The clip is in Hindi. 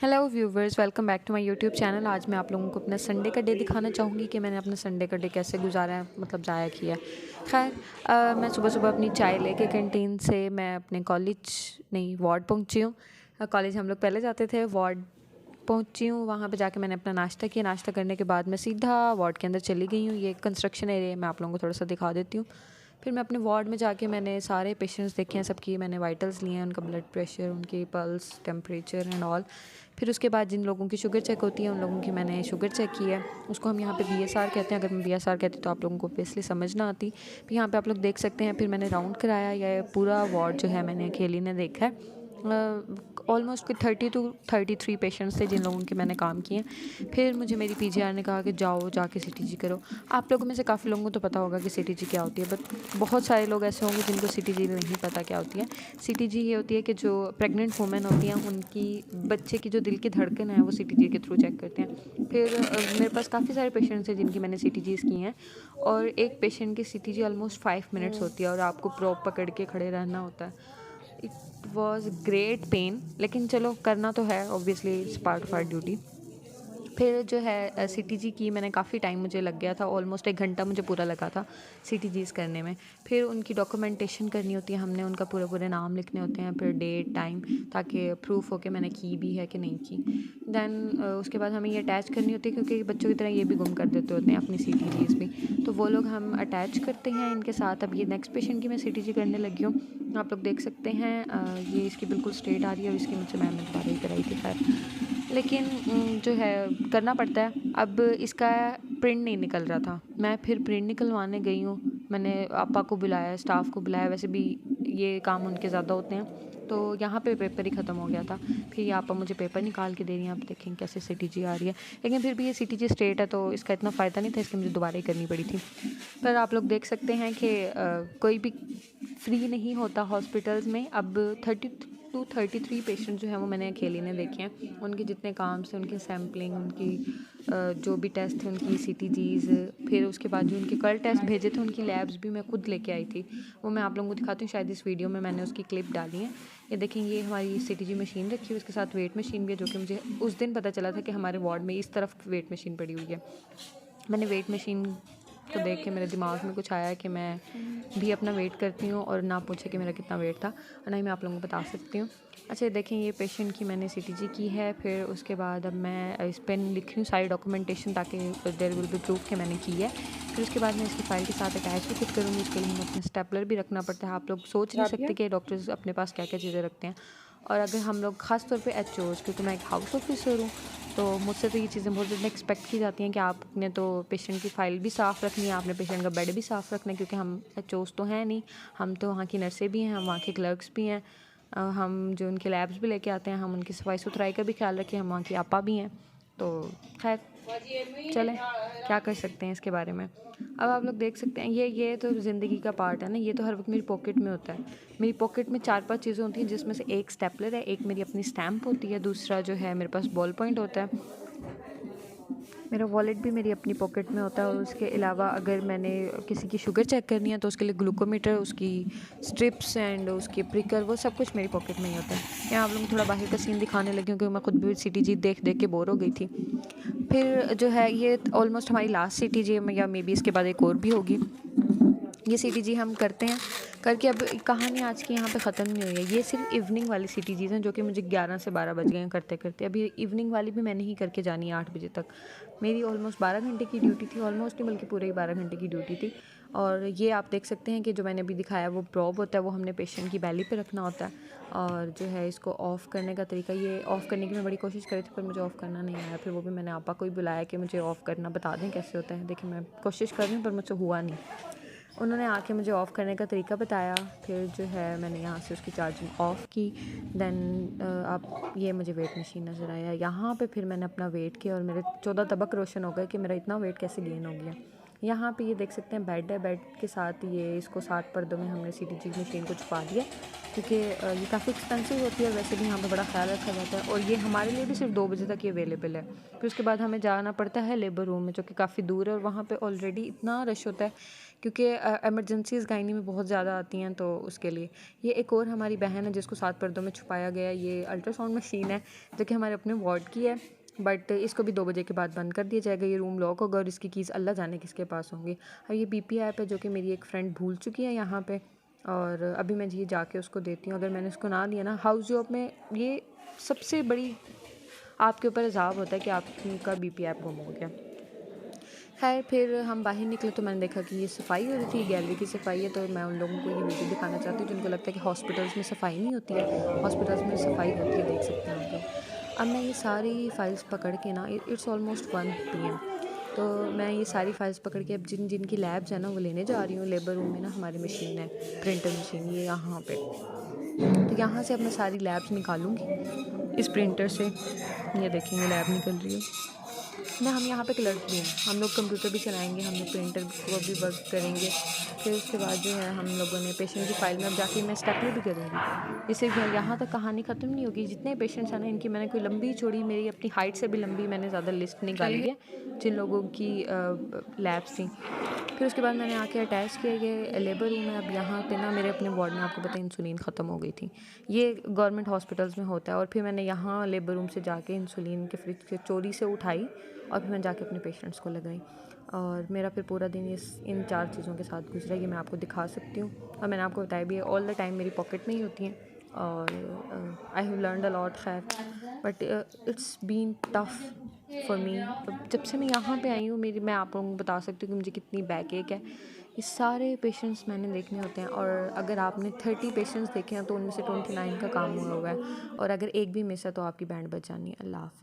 Hello viewers, welcome back to my YouTube channel. आज मैं आप लोगों को अपना संडे का डे दिखाना चाहूँगी कि मैंने अपना संडे का डे कैसे गुजारा है, मतलब ज़ाया किया है। खैर, मैं सुबह सुबह अपनी चाय लेके कैंटीन से मैं अपने कॉलेज नहीं वार्ड पहुँची हूँ। कॉलेज हम लोग पहले जाते थे, वार्ड पहुँची हूँ। वहाँ पे जाके मैंने अपना नाश्ता किया। नाश्ता करने के बाद मैं सीधा वार्ड के अंदर चली गई हूँ। ये कंस्ट्रक्शन एरिया है, मैं आप लोगों को थोड़ा सा दिखा देती हूँ। फिर मैं अपने वार्ड में जाके मैंने सारे पेशेंट्स देखे हैं, सबकी मैंने वाइटल्स लिए हैं, उनका ब्लड प्रेशर, उनकी पल्स, टेम्परेचर एंड ऑल। फिर उसके बाद जिन लोगों की शुगर चेक होती है उन लोगों की मैंने शुगर चेक की है। उसको हम यहाँ पे बीएसआर कहते हैं। अगर मैं बीएसआर कहती तो आप लोगों को ऑब्वियसली समझ ना आती। फिर यहाँ पे आप लोग देख सकते हैं। फिर मैंने राउंड कराया, या पूरा वार्ड जो है मैंने अकेली ने देखा है। ऑलमोस्ट 30 to 33 पेशेंट्स थे जिन लोगों के मैंने काम किए। फिर मुझे मेरी पीजीआर ने कहा कि जाओ जाके सीटीजी करो। आप लोगों में से काफ़ी लोगों को तो पता होगा कि सीटीजी क्या होती है, बट बहुत सारे लोग ऐसे होंगे जिनको सीटीजी नहीं पता क्या होती है। सीटीजी ये होती है कि जो प्रेग्नेंट वुमेन होती हैं उनकी बच्चे की जो दिल की धड़कन है वो सीटीजी के थ्रू चेक करते हैं। फिर मेरे पास काफ़ी सारे पेशेंट्स हैं जिनकी मैंने सीटीजीज़ की हैं, और एक पेशेंट की सीटीजी ऑलमोस्ट 5 मिनट्स होती है और आपको प्रोब पकड़ के खड़े रहना होता है। इट वॉज़ ग्रेट पेन, लेकिन चलो करना तो है, obviously it's part of our duty. फिर जो है सीटीजी की मैंने काफ़ी टाइम मुझे लग गया था, ऑलमोस्ट 1 घंटा मुझे पूरा लगा था सीटीजीज़ करने में। फिर उनकी डॉक्यूमेंटेशन करनी होती है, हमने उनका पूरे नाम लिखने होते हैं, फिर डेट टाइम, ताकि प्रूफ हो कि मैंने की भी है कि नहीं की। दैन उसके बाद हमें ये अटैच करनी होती है, क्योंकि बच्चों की तरह ये भी गुम कर देते होते हैं अपनी सीटीजीज़ भी, तो वो लोग हम अटैच करते हैं इनके साथ। अब ये नेक्स्ट पेशेंट की मैं सीटीजी करने लगी हूँ। आप लोग देख सकते हैं, ये इसकी बिल्कुल स्ट्रेट आ रही है और इसकी मुझसे मैम ने दोबारा ही कराई थी। खैर, लेकिन जो है करना पड़ता है। अब इसका प्रिंट नहीं निकल रहा था, मैं फिर प्रिंट निकलवाने गई हूँ। मैंने आपा को बुलाया, स्टाफ को बुलाया, वैसे भी ये काम उनके ज़्यादा होते हैं, तो यहाँ पे पेपर ही ख़त्म हो गया था। फिर ये आपा मुझे पेपर निकाल के दे रही हैं, आप देखें कैसे सीटीजी आ रही है। लेकिन फिर भी ये सीटीजी स्ट्रेट है तो इसका इतना फ़ायदा नहीं था, इसलिए मुझे दोबारा ही करनी पड़ी थी। पर आप लोग देख सकते हैं कि कोई भी फ्री नहीं होता हॉस्पिटल्स में। अब 33 पेशेंट जो हैं वो मैंने अकेली ने देखे हैं। उनके जितने काम से, उनकी सैम्पलिंग, उनकी जो भी टेस्ट थे, उनकी सीटीजीज़, फिर उसके बाद जो उनके कल टेस्ट भेजे थे उनकी लैब्स भी मैं खुद लेके आई थी। वो मैं आप लोगों को दिखाती हूँ, शायद इस वीडियो में मैंने उसकी क्लिप डाली है। ये देखें, ये हमारी सीटीजी मशीन रखी है, उसके साथ वेट मशीन भी है, जो कि मुझे उस दिन पता चला था कि हमारे वार्ड में इस तरफ वेट मशीन पड़ी हुई है। मैंने वेट मशीन को देख के मेरे दिमाग में कुछ आया कि मैं भी अपना वेट करती हूँ, और ना पूछे कि मेरा कितना वेट था, और ना ही मैं आप लोगों को बता सकती हूँ। अच्छा, देखें, ये पेशेंट की मैंने सीटीजी की है। फिर उसके बाद अब मैं इस पर लिख रही हूँ सारी डॉक्यूमेंटेशन, ताकि देयर विल बी प्रूफ कि मैंने की है। फिर उसके बाद मैं इसकी फ़ाइल के साथ अटैच भी खुद करूँगी। इसके लिए हमें अपना स्टेपलर भी रखना पड़ता है। आप लोग सोच नहीं सकते कि डॉक्टर्स अपने पास क्या क्या चीज़ें रखते हैं। और अगर हम लोग ख़ास तौर पे एचओज़, क्योंकि मैं एक हाउस ऑफिसर हूँ, तो मुझसे तो ये चीज़ें बहुत ज़्यादा एक्सपेक्ट की जाती हैं कि आपने तो पेशेंट की फ़ाइल भी साफ़ रखनी है, आपने पेशेंट का बेड भी साफ़ रखना है, क्योंकि हम एचओज़ तो हैं नहीं, हम तो वहाँ की नर्सें भी हैं, हम वहाँ के क्लर्क्स भी हैं। हम जो उनके लैब्स भी लेके आते हैं, हम उनकी सफाई सुथराई का भी ख्याल रखें, हम वहाँ की आपा भी हैं। तो खैर, चलें, क्या कर सकते हैं इसके बारे में। अब आप लोग देख सकते हैं, ये तो ज़िंदगी का पार्ट है ना, ये तो हर वक्त मेरी पॉकेट में होता है। मेरी पॉकेट में 4-5 चीज़ें होती हैं, जिसमें से एक स्टेपलर है, एक मेरी अपनी स्टैम्प होती है, दूसरा जो है मेरे पास बॉल पॉइंट होता है, मेरा वॉलेट भी मेरी अपनी पॉकेट में होता है। और उसके अलावा अगर मैंने किसी की शुगर चेक करनी है तो उसके लिए ग्लूकोमीटर, उसकी स्ट्रिप्स एंड उसके प्रिकर, वो सब कुछ मेरी पॉकेट में ही होता है। यहाँ आप लोगों को थोड़ा बाहर का सीन दिखाने लगी हूँ, क्योंकि मैं खुद भी सीटीजी देख देख के बोर हो गई थी। फिर जो है ये ऑलमोस्ट हमारी लास्ट सीटीजी है, या मे बी इसके बाद एक और भी होगी। ये सीटीजी हम करते हैं करके, अब कहानी आज की यहाँ पे ख़त्म नहीं हुई है। ये सिर्फ इवनिंग वाली सीटीजीज़ हैं, जो कि मुझे 11 से 12 बज गए हैं करते करते। अभी इवनिंग वाली भी मैंने ही करके जानी है 8 बजे तक। मेरी ऑलमोस्ट 12 घंटे की ड्यूटी थी, ऑलमोस्ट नहीं बल्कि पूरे ही 12 घंटे की ड्यूटी थी। और ये आप देख सकते हैं कि जो मैंने अभी दिखाया वो प्रोब होता है, वो हमने पेशेंट की बेली पे रखना होता है। और जो है इसको ऑफ़ करने का तरीका, ये ऑफ़ करने की मैं बड़ी कोशिश करी थी, पर मुझे ऑफ़ करना नहीं आया। फिर वो भी मैंने आपा को ही बुलाया कि मुझे ऑफ़ करना बता दें कैसे होता है। देखिए, मैं कोशिश कर रही हूँ पर मुझसे हुआ नहीं। उन्होंने आके मुझे ऑफ़ करने का तरीका बताया। फिर जो है मैंने यहाँ से उसकी चार्जिंग ऑफ़ की। दैन अब ये मुझे वेट मशीन नज़र आया यहाँ पे। फिर मैंने अपना वेट किया और मेरे 14 तबक रोशन हो गए कि मेरा इतना वेट कैसे गेन हो गया। यहाँ पे ये देख सकते हैं बेड है, बेड के साथ ये इसको 7 पर्दों में हमने सीटीजी मशीन को छुपा दिया, क्योंकि ये काफ़ी एक्सपेंसिव होती है और वैसे भी यहाँ पे बड़ा ख्याल रखा जाता है। और ये हमारे लिए भी सिर्फ 2 बजे तक ये अवेलेबल है। फिर उसके बाद हमें जाना पड़ता है लेबर रूम में, जो कि काफ़ी दूर है, और वहाँ पे ऑलरेडी इतना रश होता है क्योंकि इमरजेंसीज़ गायनी में बहुत ज़्यादा आती हैं, तो उसके लिए। ये एक और हमारी बहन है जिसको 7 पर्दों में छुपाया गया है। ये अल्ट्रासाउंड मशीन है जो कि हमारे अपने वार्ड की है, बट इसको भी 2 बजे के बाद बंद कर दिया जाएगा। ये रूम लॉक होगा और इसकी कीज़ अल्लाह जाने किसके पास होंगी। और ये बीपी ऐप है जो कि मेरी एक फ्रेंड भूल चुकी है यहाँ पे, और अभी मैं ये जाके उसको देती हूँ। अगर मैंने उसको ना दिया ना, हाउस जॉब में ये सबसे बड़ी आपके ऊपर इल्ज़ाम होता है कि आपका बीपी ऐप गुम हो गया। खैर फिर हम बाहर निकले तो मैंने देखा कि ये सफाई हो रही थी, गैलरी की सफाई है। तो मैं उन लोगों को ये वीडियो दिखाना चाहती हूँ जिनको लगता है कि हॉस्पिटल्स में सफाई नहीं होती है। हॉस्पिटल्स में सफाई होती है, देख सकते हैं आप लोग। अब मैं ये सारी फाइल्स पकड़ के ना, इट्स ऑलमोस्ट 1 PM, तो मैं ये सारी फाइल्स पकड़ के अब जिनकी लैब्स है ना वो लेने जा रही हूँ। लेबर रूम में ना हमारी मशीन है, प्रिंटर मशीन, ये यहाँ पे। तो यहाँ से अब मैं सारी लैब्स निकालूंगी इस प्रिंटर से। ये देखेंगे लैब निकल रही है ना। हम यहाँ पे क्लर्क भी हैं, हम लोग कंप्यूटर भी चलाएंगे, हम लोग प्रिंटर को भी वर्क करेंगे। फिर उसके बाद जो है हम लोगों ने पेशेंट की फ़ाइल में अब जाके मैं स्टेपलर भी करूँगी। इससे यहाँ तक कहानी ख़त्म नहीं होगी। जितने पेशेंट्स हैं ना, इनकी मैंने कोई लंबी चौड़ी, मेरी अपनी हाइट से भी लंबी मैंने ज़्यादा लिस्ट निकाली है जिन लोगों की लैब्स थी। फिर उसके बाद मैंने आके अटैच किया ये लेबर रूम है। अब यहाँ पे ना मेरे अपने वार्ड में आपको पता है इंसुलिन ख़त्म हो गई थी। ये गवर्नमेंट हॉस्पिटल्स में होता है। और फिर मैंने यहाँ लेबर रूम से जाके इंसुलिन के फ्रिज से चोरी से उठाई और फिर मैं जाके अपने पेशेंट्स को लगाई। और मेरा फिर पूरा दिन इन 4 चीज़ों के साथ गुजरा, ये मैं आपको दिखा सकती हूँ। और मैंने आपको बताया भी है, ऑल द टाइम मेरी पॉकेट में ही होती हैं। और I have learned a lot खैर, but it's been tough for me. जब से मैं यहाँ पे आई हूँ, मैं आप लोगों को बता सकती हूँ कि मुझे कितनी बैक एक है। ये सारे पेशेंट्स मैंने देखने होते हैं, और अगर आपने 30 पेशेंट्स देखे हैं तो उनमें से 29 का काम हुआ है, और अगर एक भी मिस है तो आपकी बैंड बजानी है। अल्लाह हाफ़िज़।